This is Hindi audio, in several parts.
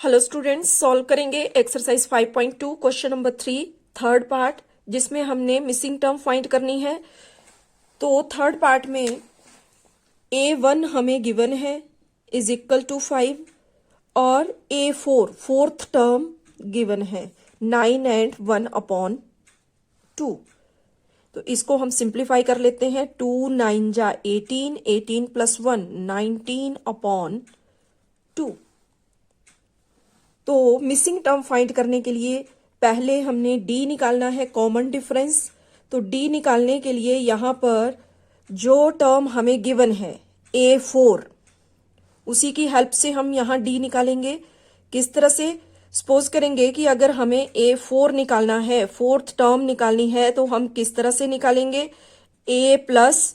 हेलो स्टूडेंट्स, सॉल्व करेंगे exercise 5.2 question number 3 third part, जिसमें हमने मिसिंग टर्म फाइंड करनी है। तो थर्ड पार्ट में A1 हमें गिवन है इज इक्वल टू 5 और A4 फोर्थ टर्म गिवन है 9 एंड 1 अपॉन 2। तो इसको हम सिंप्लीफाई कर लेते हैं। 2 9 जा 18, 18 प्लस 1 19 अपॉन 2। तो मिसिंग टर्म फाइंड करने के लिए पहले हमने डी निकालना है, कॉमन डिफरेंस। तो डी निकालने के लिए यहाँ पर जो टर्म हमें गिवन है A4, उसी की हेल्प से हम यहाँ डी निकालेंगे। किस तरह से? सपोज करेंगे कि अगर हमें A4 निकालना है, फोर्थ टर्म निकालनी है, तो हम किस तरह से निकालेंगे? A plus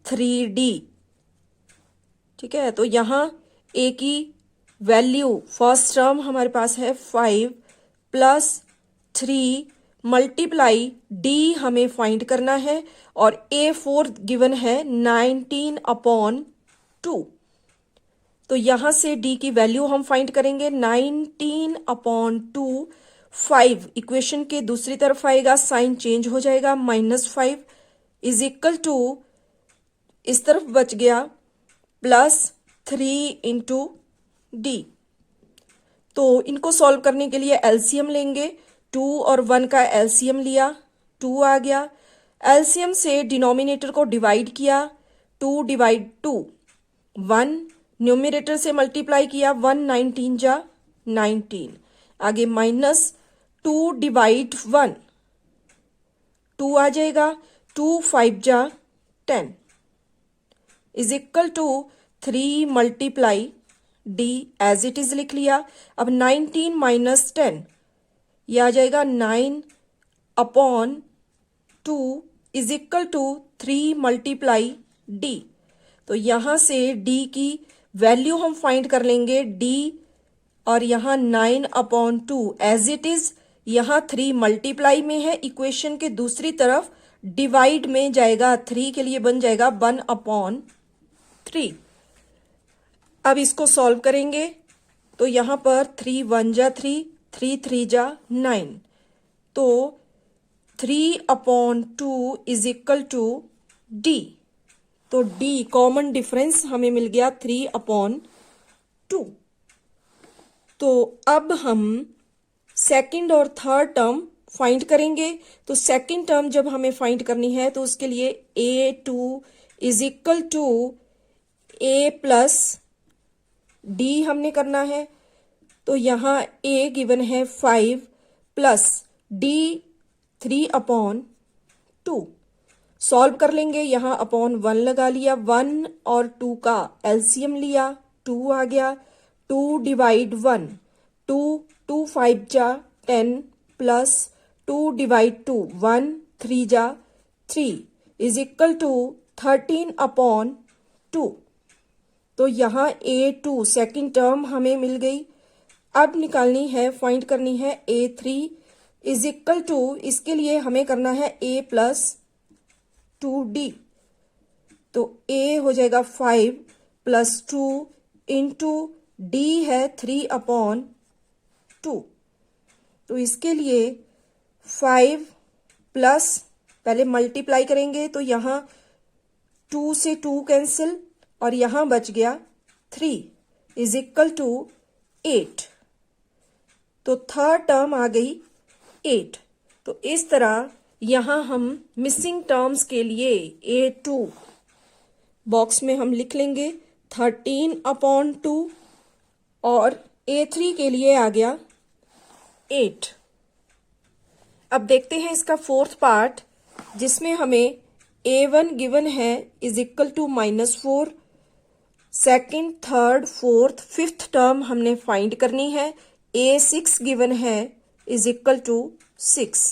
3D। ठीक है, तो यहाँ A की वैल्यू फर्स्ट टर्म हमारे पास है 5 प्लस 3 मल्टीप्लाई डी हमें फाइंड करना है और A4 गिवन है 19 अपॉन 2। तो यहां से डी की वैल्यू हम फाइंड करेंगे 19 अपॉन 2। 5 इक्वेशन के दूसरी तरफ आएगा, साइन चेंज हो जाएगा, -5 इज इक्वल टू इस तरफ बच गया प्लस 3 इंटू डी। तो इनको सॉल्व करने के लिए एलसीएम लेंगे। 2 और 1 का एलसीएम लिया, 2 आ गया। एलसीएम से डिनोमिनेटर को डिवाइड किया, 2 डिवाइड 2 1, न्यूमरेटर से मल्टीप्लाई किया, 1 19 जा 19, आगे माइनस 2 डिवाइड 1 2 आ जाएगा, 2 5 जा 10 is equal to 3 multiply D as it is लिख लिया। अब 19 माइनस 10 ये आ जाएगा 9 upon 2 is equal to 3 multiply D. तो यहां से डी की वैल्यू हम फाइंड कर लेंगे, डी और यहाँ 9 अपॉन 2 एज इट इज, यहाँ 3 मल्टीप्लाई में है, इक्वेशन के दूसरी तरफ डिवाइड में जाएगा, 3 के लिए बन जाएगा 1 अपॉन 3। अब इसको सॉल्व करेंगे तो यहाँ पर 3 1 जा 3, 3 3 जा 9, तो 3 upon 2 is equal to D. तो डी कॉमन डिफरेंस हमें मिल गया 3 अपॉन 2। तो अब हम सेकंड और थर्ड टर्म फाइंड करेंगे। तो सेकंड टर्म जब हमें फाइंड करनी है तो उसके लिए A2 is equal to A plus D हमने करना है। तो यहाँ A गिवन है 5 प्लस डी 3 अपॉन 2। सॉल्व कर लेंगे, यहाँ अपॉन 1 लगा लिया, 1 और 2 का एलसीएम लिया, 2 आ गया, 2 डिवाइड 1 2 2 5 जा 10 प्लस 2 डिवाइड 2 1 3 जा 3 इज इक्वल टू 13 अपॉन 2। तो यहाँ A2 सेकंड टर्म हमें मिल गई। अब निकालनी है, फाइंड करनी है A3 इज इक्वल टू, इसके लिए हमें करना है A प्लस 2D। तो A हो जाएगा 5 प्लस 2 इंटू D है 3 अपॉन 2। तो इसके लिए 5 प्लस, पहले मल्टीप्लाई करेंगे तो यहाँ 2 से 2 कैंसिल और यहां बच गया 3 इज इक्वल टू 8। तो थर्ड टर्म आ गई 8। तो इस तरह यहां हम मिसिंग टर्म्स के लिए A2 बॉक्स में हम लिख लेंगे 13 अपॉन 2 और A3 के लिए आ गया 8। अब देखते हैं इसका फोर्थ पार्ट, जिसमें हमें A1 गिवन है is equal to -4। Second, third, fourth, fifth term हमने फाइंड करनी है। A6 गिवन है इज इक्वल टू 6।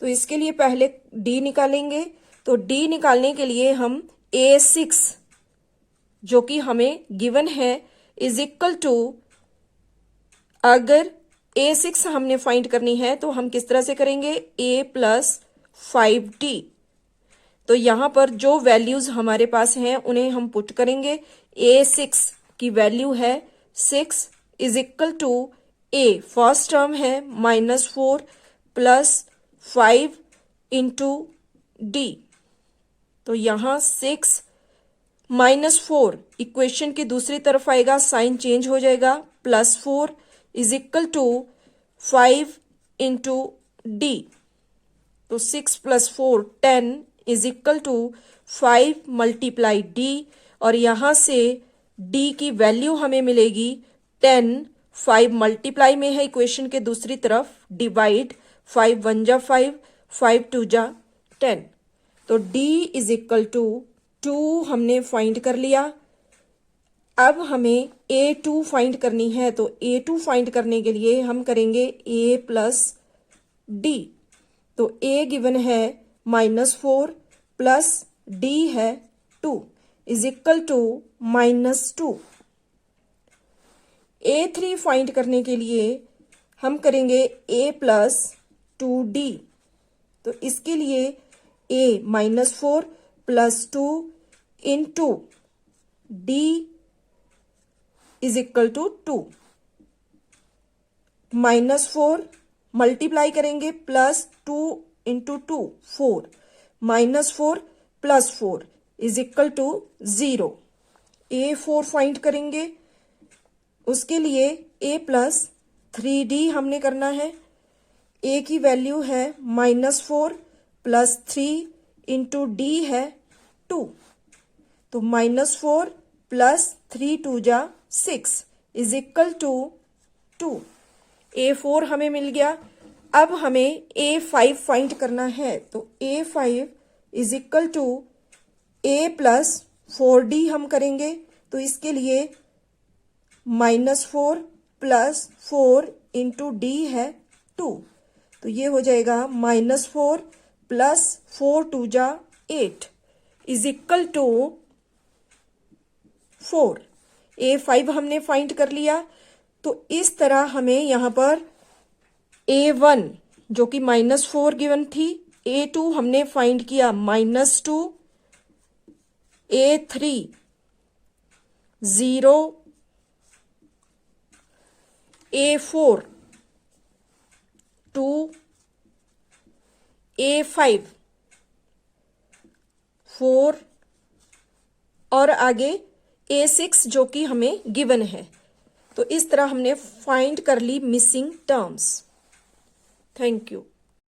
तो इसके लिए पहले D निकालेंगे। तो D निकालने के लिए हम A6 जो कि हमें गिवन है इज इक्वल टू, अगर A6 हमने फाइंड करनी है तो हम किस तरह से करेंगे? A plus 5D। तो यहां पर जो वैल्यूज हमारे पास हैं उन्हें हम पुट करेंगे। A6 की वैल्यू है 6 is equal to A, first term है -4 प्लस 5 इंटू डी। तो यहां 6 -4 इक्वेशन की दूसरी तरफ आएगा, साइन चेंज हो जाएगा, +4 is equal to 5 into D. तो 6 + 4 10 is equal to 5 multiply D, और यहां से डी की वैल्यू हमें मिलेगी 10। 5 मल्टीप्लाई में है इक्वेशन के दूसरी तरफ, डिवाइड 5 1 जा 5, 5 2 जा 10। तो डी इज इक्वल टू 2 हमने फाइंड कर लिया। अब हमें A2 फाइंड करनी है, तो A2 फाइंड करने के लिए हम करेंगे A प्लस डी। तो A गिवन है -4 प्लस D है 2 is equal to -2। A3 find करने के लिए हम करेंगे A प्लस 2D। तो इसके लिए A -4 plus 2 into D is equal to 2। -4 multiply करेंगे, plus 2 into 2 4, -4 plus 4 is equal to 0। A4 find करेंगे, उसके लिए A प्लस 3D हमने करना है। A की वैल्यू है -4 प्लस 3 इंटू D है 2। तो -4 प्लस 3 2 जा 6 इज इक्वल टू 2। A4 हमें मिल गया। अब हमें A5 फाइंड करना है, तो A5 is equal to A plus 4D हम करेंगे। तो इसके लिए -4 प्लस 4 इंटू D है 2। तो ये हो जाएगा -4 प्लस 4 2 जा 8 इज इक्वल टू 4। A5 हमने फाइंड कर लिया। तो इस तरह हमें यहां पर A1 जो कि -4 गिवन थी, A2 हमने फाइंड किया -2, A3 0, A4 2, A5 4 और आगे A6 जो कि हमें गिवन है। तो इस तरह हमने फाइंड कर ली मिसिंग टर्म्स। Thank you.